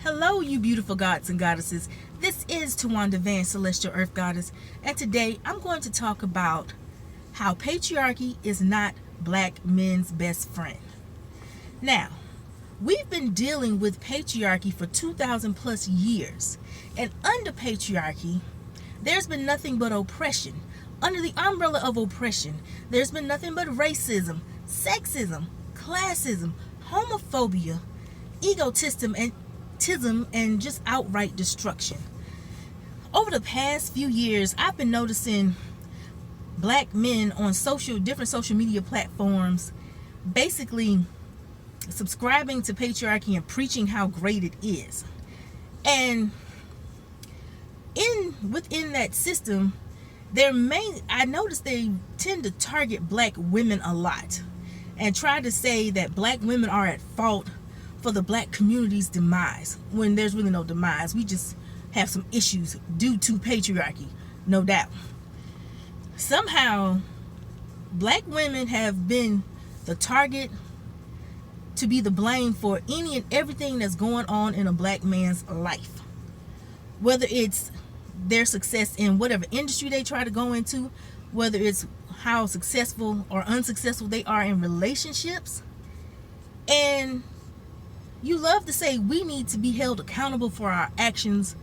Hello, you beautiful gods and goddesses. This is Tawanda Van, Celestial Earth Goddess, and today I'm going to talk about how patriarchy is not black men's best friend. Now, we've been dealing with patriarchy for 2,000 plus years, and under patriarchy, there's been nothing but oppression. Under the umbrella of oppression, there's been nothing but racism, sexism, classism, homophobia, egotism, and just outright destruction. Over the past few years, I've been noticing black men on different social media platforms basically subscribing to patriarchy and preaching how great it is. And within that system, I noticed they tend to target black women a lot and try to say that black women are at fault for the black community's demise, when there's really no demise. We just have some issues due to patriarchy, no doubt. Somehow, black women have been the target to be the blame for any and everything that's going on in a black man's life. Whether it's their success in whatever industry they try to go into, whether it's how successful or unsuccessful they are in relationships. And you love to say we need to be held accountable for our actions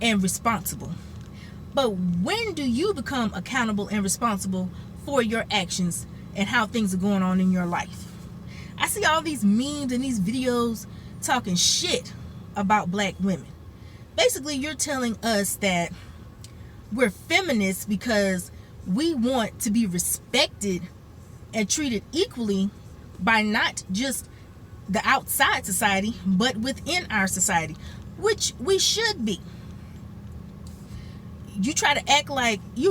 and responsible. But when do you become accountable and responsible for your actions and how things are going on in your life? I see all these memes and these videos talking shit about black women. Basically, you're telling us that we're feminists because we want to be respected and treated equally by not just the outside society, but within our society, which we should be. You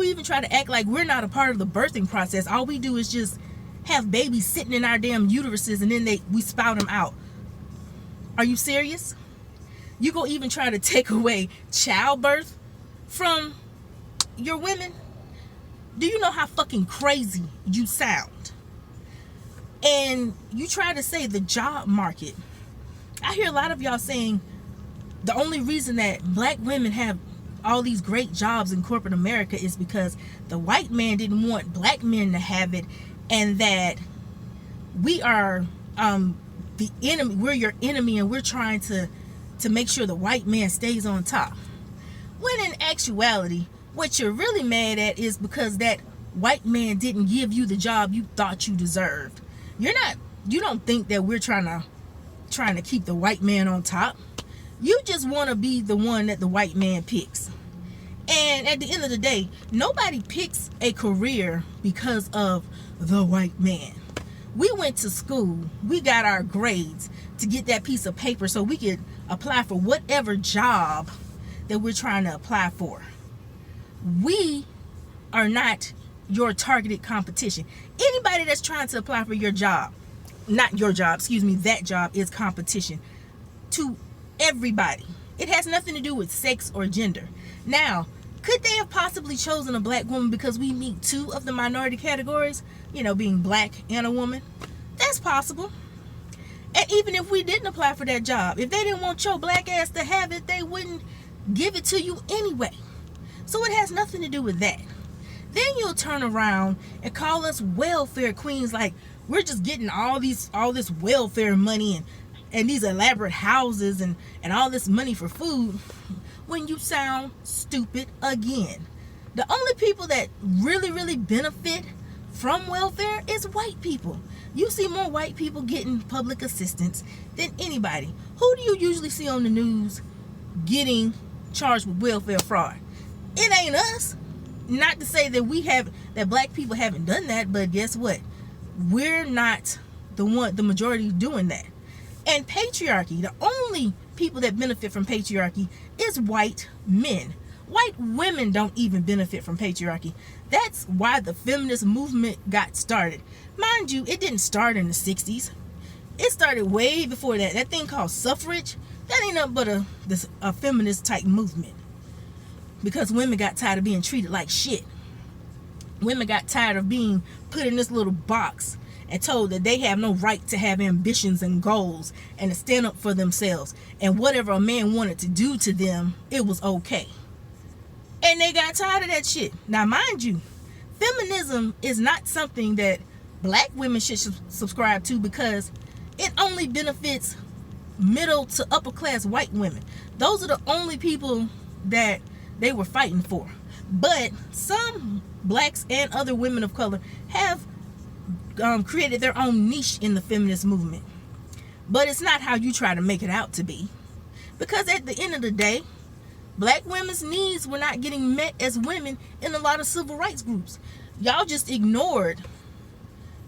even try to act like we're not a part of the birthing process. All we do is just have babies sitting in our damn uteruses and then we spout them out. Are you serious? You go even try to take away childbirth from your women? Do you know how fucking crazy you sound? And you try to say the job market. I hear a lot of y'all saying the only reason that black women have all these great jobs in corporate America is because the white man didn't want black men to have it, and that we are the enemy. We're your enemy, and we're trying to make sure the white man stays on top. When in actuality, what you're really mad at is because that white man didn't give you the job you thought you deserved. You don't think that we're trying to keep the white man on top. You just want to be the one that the white man picks. And at the end of the day, nobody picks a career because of the white man. We went to school, we got our grades to get that piece of paper so we could apply for whatever job that we're trying to apply for. We are not your targeted competition. Anybody that's trying to apply for your job, not your job, excuse me, that job is competition to everybody. It has nothing to do with sex or gender. Now, could they have possibly chosen a black woman because we meet two of the minority categories, being black and a woman? That's possible. And even if we didn't apply for that job, if they didn't want your black ass to have it, they wouldn't give it to you anyway. So it has nothing to do with that. Then you'll turn around and call us welfare queens, like we're just getting all this welfare money and these elaborate houses and all this money for food, when you sound stupid again. The only people that really benefit from welfare is white people. You see more white people getting public assistance than anybody. Who do you usually see on the news getting charged with welfare fraud? It ain't us. Not to say that black people haven't done that, but guess what? We're not the majority doing that. And patriarchy, the only people that benefit from patriarchy is white men. White women don't even benefit from patriarchy. That's why the feminist movement got started. Mind you, it didn't start in the 60s. It started way before that. That thing called suffrage, that ain't nothing but a feminist type movement. Because women got tired of being treated like shit. Women got tired of being put in this little box and told that they have no right to have ambitions and goals and to stand up for themselves, and whatever a man wanted to do to them, it was okay. And they got tired of that shit. Now mind you, feminism is not something that black women should subscribe to, because it only benefits middle to upper class white women. Those are the only people that they were fighting for. But some blacks and other women of color have created their own niche in the feminist movement. But it's not how you try to make it out to be. Because at the end of the day, black women's needs were not getting met as women in a lot of civil rights groups. Y'all just ignored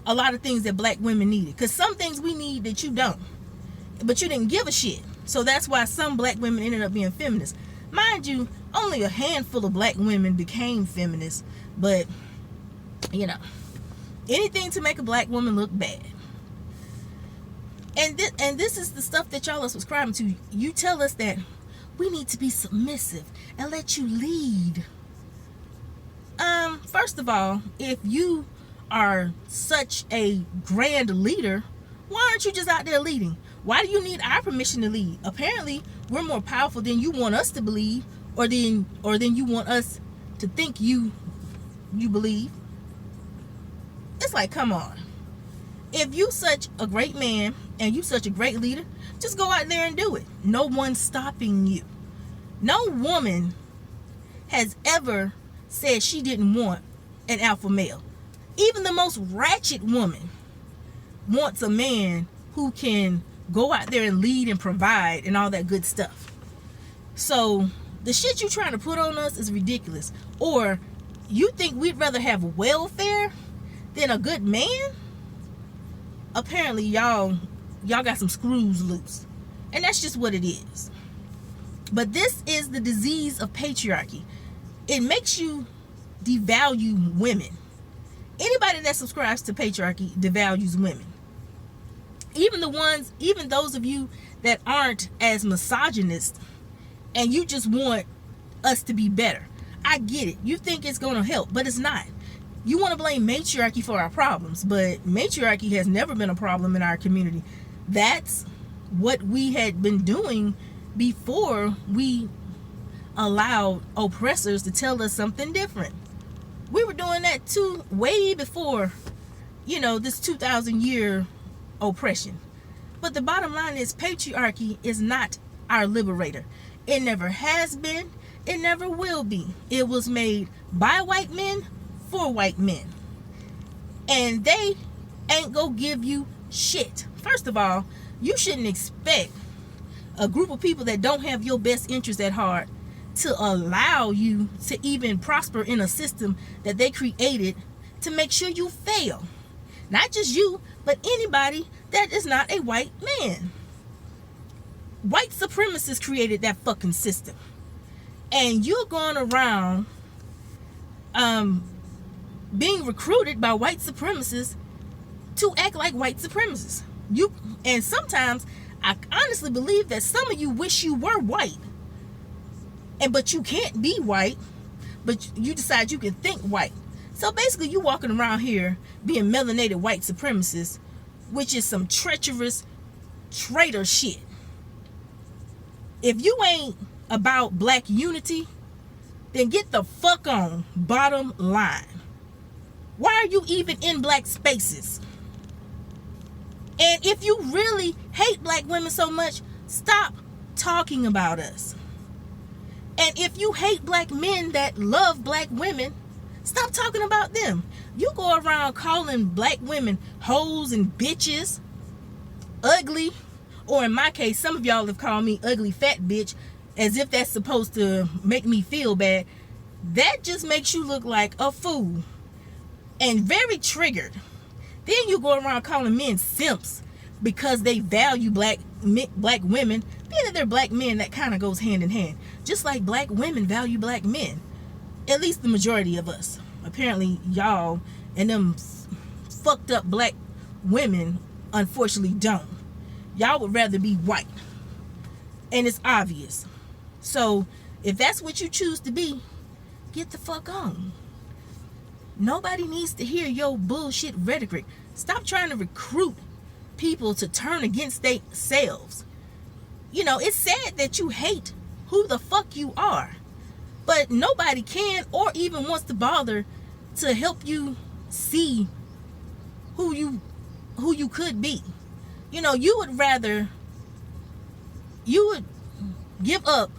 a lot of things that black women needed. Because some things we need that you don't. But you didn't give a shit. So that's why some black women ended up being feminists. Mind you, only a handful of black women became feminists. But, you know, anything to make a black woman look bad. And this is the stuff that y'all are subscribing to. You tell us that we need to be submissive and let you lead. First of all, if you are such a grand leader, why aren't you just out there leading? Why do you need our permission to lead? Apparently, we're more powerful than you want us to believe, or than you want us to think you believe. It's like, come on. If you such a great man and you such a great leader, just go out there and do it. No one's stopping you. No woman has ever said she didn't want an alpha male. Even the most ratchet woman wants a man who can go out there and lead and provide and all that good stuff. So the shit you trying to put on us is ridiculous. Or you think we'd rather have welfare than a good man? Apparently y'all got some screws loose. And that's just what it is. But this is the disease of patriarchy. It makes you devalue women. Anybody that subscribes to patriarchy devalues women. Even those of you that aren't as misogynist and you just want us to be better. I get it. You think it's going to help, but it's not. You want to blame matriarchy for our problems, but matriarchy has never been a problem in our community. That's what we had been doing before we allowed oppressors to tell us something different. We were doing that too way before, this 2,000-year oppression. But the bottom line is patriarchy is not our liberator. It never has been. It never will be. It was made by white men for white men. And they ain't gonna give you shit. First of all, you shouldn't expect a group of people that don't have your best interest at heart to allow you to even prosper in a system that they created to make sure you fail. Not just you, but anybody that is not a white man. White supremacists created that fucking system. And you're going around being recruited by white supremacists to act like white supremacists. And sometimes I honestly believe that some of you wish you were white. But you can't be white, but you decide you can think white. So basically you walking around here being melanated white supremacists, which is some treacherous traitor shit. If you ain't about black unity, then get the fuck on. Bottom line. Why are you even in black spaces? And if you really hate black women so much, stop talking about us. And if you hate black men that love black women, stop talking about them. You go around calling black women hoes and bitches, ugly, or in my case, some of y'all have called me ugly fat bitch, as if that's supposed to make me feel bad. That just makes you look like a fool and very triggered. Then you go around calling men simps because they value black women. Being that they're black men, that kind of goes hand in hand. Just like black women value black men. At least the majority of us. Apparently y'all and them fucked up black women unfortunately don't. Y'all would rather be white. And it's obvious. So if that's what you choose to be, get the fuck on. Nobody needs to hear your bullshit rhetoric. Stop trying to recruit people to turn against themselves. You know, it's sad that you hate who the fuck you are, but nobody can or even wants to bother to help you see who you could be. You know, you would give up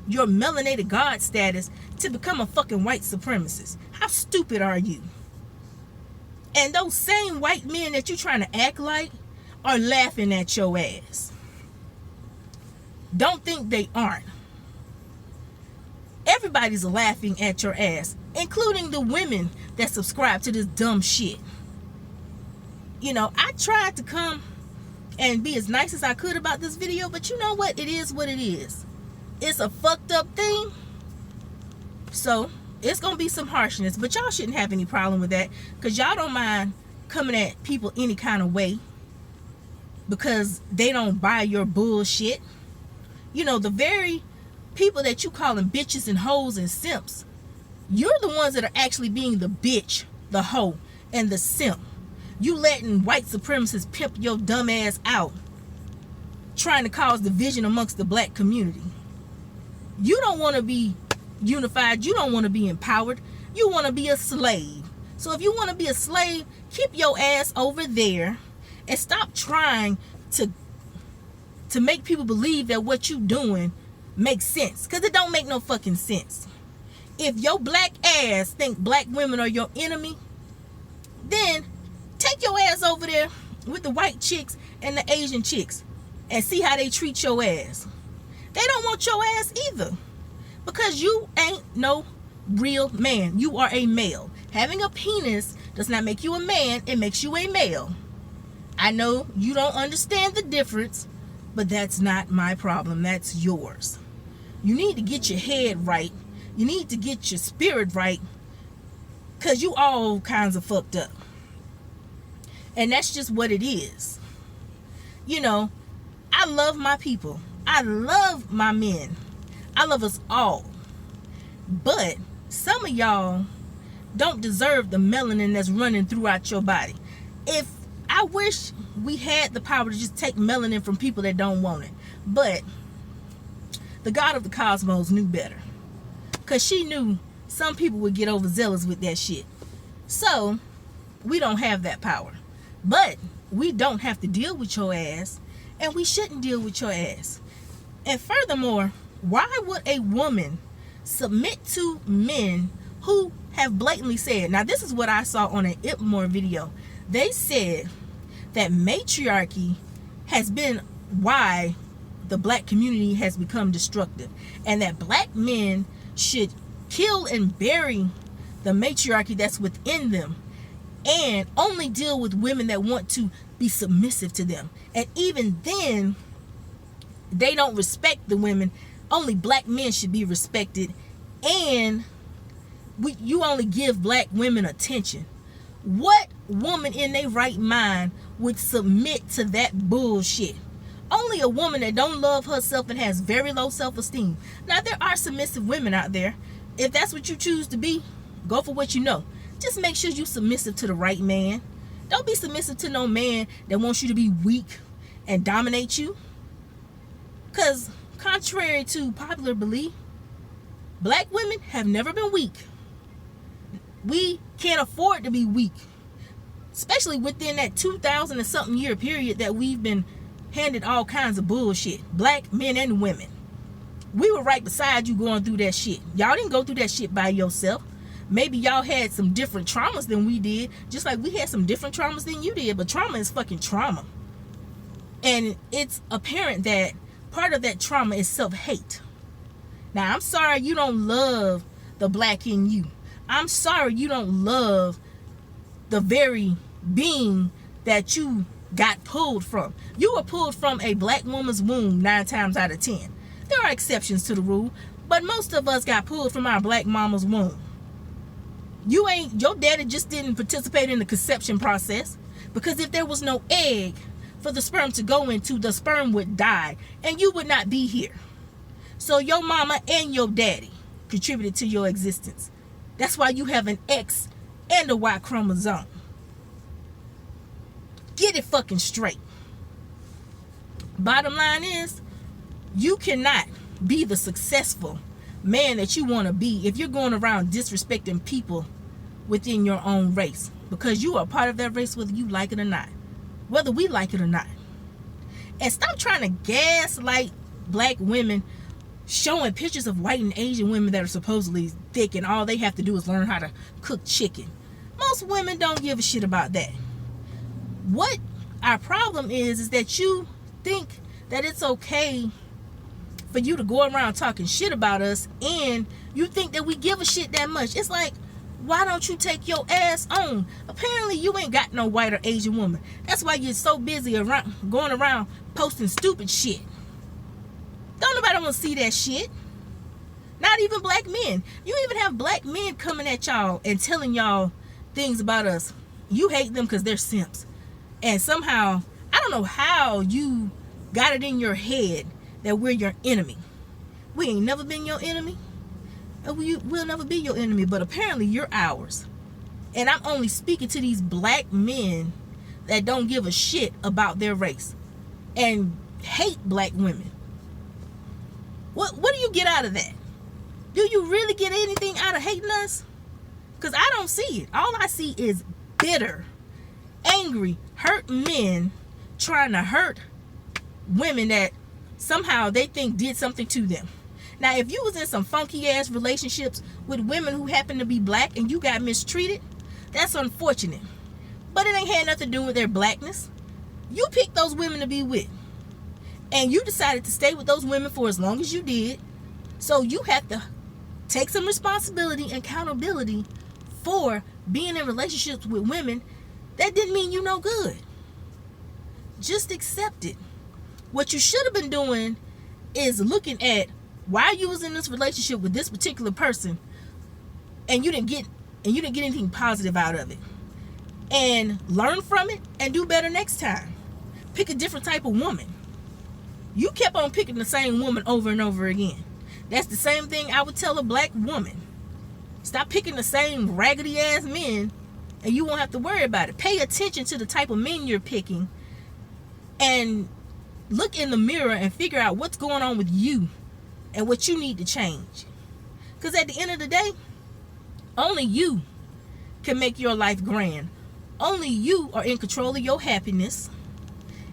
your melanated God status to become a fucking white supremacist. How stupid are you? And those same white men that you trying to act like are laughing at your ass. Don't think they aren't. Everybody's laughing at your ass, including the women that subscribe to this dumb shit. You know, I tried to come and be as nice as I could about this video, but you know what? It is what it is. It's a fucked up thing. So, it's going to be some harshness, but y'all shouldn't have any problem with that, because y'all don't mind coming at people any kind of way because they don't buy your bullshit. You know, the very people that you calling bitches and hoes and simps, you're the ones that are actually being the bitch, the hoe, and the simp. You letting white supremacists pimp your dumb ass out, trying to cause division amongst the black community. You don't want to be unified. You don't want to be empowered. You want to be a slave. So if you want to be a slave, keep your ass over there and stop trying to make people believe that what you doing makes sense, because it don't make no fucking sense. If your black ass think black women are your enemy, then take your ass over there with the white chicks and the Asian chicks and see how they treat your ass. They don't want your ass either, because you ain't no real man. You are a male. Having a penis does not make you a man. It makes you a male. I know you don't understand the difference, but that's not my problem. That's yours. You need to get your head right. You need to get your spirit right, because you all kinds of fucked up. And that's just what it is. You know, I love my people. I love my men. I love us all. But some of y'all don't deserve the melanin that's running throughout your body. If I wish we had the power to just take melanin from people that don't want it. But the God of the cosmos knew better, because she knew some people would get overzealous with that shit. So we don't have that power. But we don't have to deal with your ass, and we shouldn't deal with your ass. And furthermore, why would a woman submit to men who have blatantly said, now this is what I saw on an Ipmore video. They said that matriarchy has been why the black community has become destructive, and that black men should kill and bury the matriarchy that's within them, and only deal with women that want to be submissive to them. And even then, they don't respect the women. Only black men should be respected, and you only give black women attention. What woman in their right mind would submit to that bullshit? Only a woman that don't love herself and has very low self-esteem. Now, there are submissive women out there. If that's what you choose to be, go for what you know. Just make sure you submissive to the right man. Don't be submissive to no man that wants you to be weak and dominate you. Because contrary to popular belief, black women have never been weak. We can't afford to be weak, especially within that 2000 and something year period that we've been handed all kinds of bullshit, black men and women. We were right beside you going through that shit. Y'all didn't go through that shit by yourself. Maybe y'all had some different traumas than we did, just like we had some different traumas than you did, but trauma is fucking trauma. And it's apparent that part of that trauma is self-hate. Now, I'm sorry you don't love the black in you. I'm sorry you don't love the very being that you got pulled from. You were pulled from a black woman's womb 9 times out of 10. There are exceptions to the rule, but most of us got pulled from our black mama's womb. Your daddy just didn't participate in the conception process, because if there was no egg for the sperm to go into, the sperm would die and you would not be here. So your mama and your daddy contributed to your existence. That's why you have an X and a Y chromosome. Get it fucking straight. Bottom line is, you cannot be the successful man that you want to be if you're going around disrespecting people within your own race, because you are part of that race whether you like it or not, whether we like it or not. And stop trying to gaslight black women, showing pictures of white and Asian women that are supposedly thick and all they have to do is learn how to cook chicken. Most women don't give a shit about that. What our problem is that you think that it's okay for you to go around talking shit about us, and you think that we give a shit that much. It's like, why don't you take your ass on? Apparently you ain't got no white or Asian woman. That's why you're so busy around going around posting stupid shit. Don't nobody want to see that shit. Not even black men. You even have black men coming at y'all and telling y'all things about us. You hate them because they're simps. And somehow, I don't know how you got it in your head that we're your enemy. We ain't never been your enemy, and we'll never be your enemy, but apparently you're ours. And I'm only speaking to these black men that don't give a shit about their race and hate black women. What do you get out of that? Do you really get anything out of hating us? Because I don't see it. All I see is bitter, angry, hurt men trying to hurt women that somehow they think did something to them. Now, if you was in some funky ass relationships with women who happen to be black and you got mistreated, that's unfortunate. But it ain't had nothing to do with their blackness. You picked those women to be with, and you decided to stay with those women for as long as you did. So you have to take some responsibility and accountability for being in relationships with women that didn't mean you no good. Just accept it. What you should have been doing is looking at why you was in this relationship with this particular person, and you didn't get anything positive out of it, and learn from it and do better next time. Pick a different type of woman. You kept on picking the same woman over and over again. That's the same thing I would tell a black woman. Stop picking the same raggedy ass men, and you won't have to worry about it. Pay attention to the type of men you're picking, and look in the mirror and figure out what's going on with you and what you need to change. Because at the end of the day, only you can make your life grand. Only you are in control of your happiness,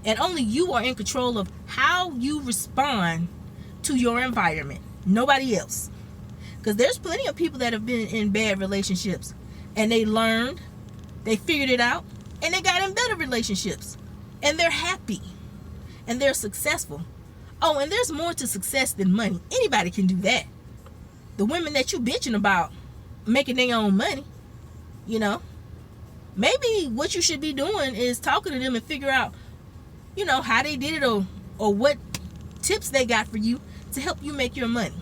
and only you are in control of how you respond to your environment. Nobody else. Because there's plenty of people that have been in bad relationships, and they learned, they figured it out, and they got in better relationships, and they're happy, and they're successful. Oh, and there's more to success than money. Anybody can do that. The women that you bitching about making their own money, you know, maybe what you should be doing is talking to them and figure out, you know, how they did it, or what tips they got for you to help you make your money.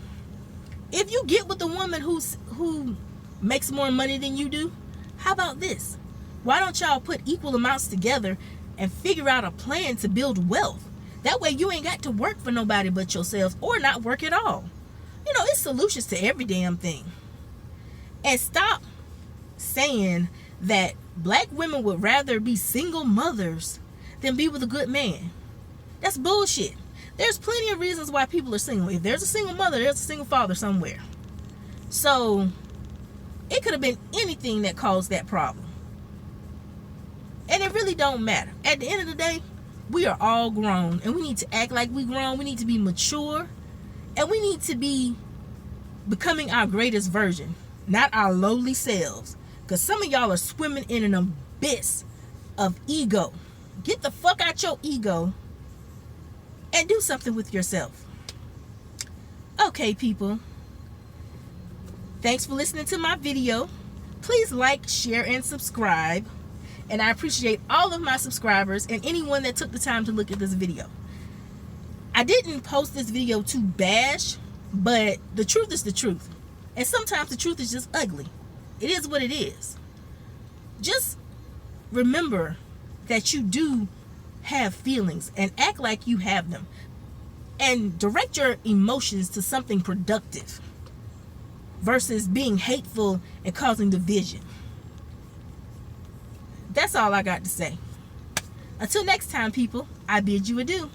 If you get with a woman who makes more money than you do, how about this? Why don't y'all put equal amounts together and figure out a plan to build wealth? That way you ain't got to work for nobody but yourself, or not work at all. You know, it's solutions to every damn thing. And stop saying that black women would rather be single mothers than be with a good man. That's bullshit. There's plenty of reasons why people are single. If there's a single mother, there's a single father somewhere. So it could have been anything that caused that problem. And it really don't matter. At the end of the day, we are all grown, and we need to act like we grown. We need to be mature, and we need to be becoming our greatest version, not our lowly selves. Because some of y'all are swimming in an abyss of ego. Get the fuck out your ego and do something with yourself. Okay, people. Thanks for listening to my video. Please like, share, and subscribe. And I appreciate all of my subscribers and anyone that took the time to look at this video. I didn't post this video to bash, but the truth is the truth. And sometimes the truth is just ugly. It is what it is. Just remember that you do have feelings, and act like you have them. And direct your emotions to something productive versus being hateful and causing division. That's all I got to say. Until next time, people, I bid you adieu.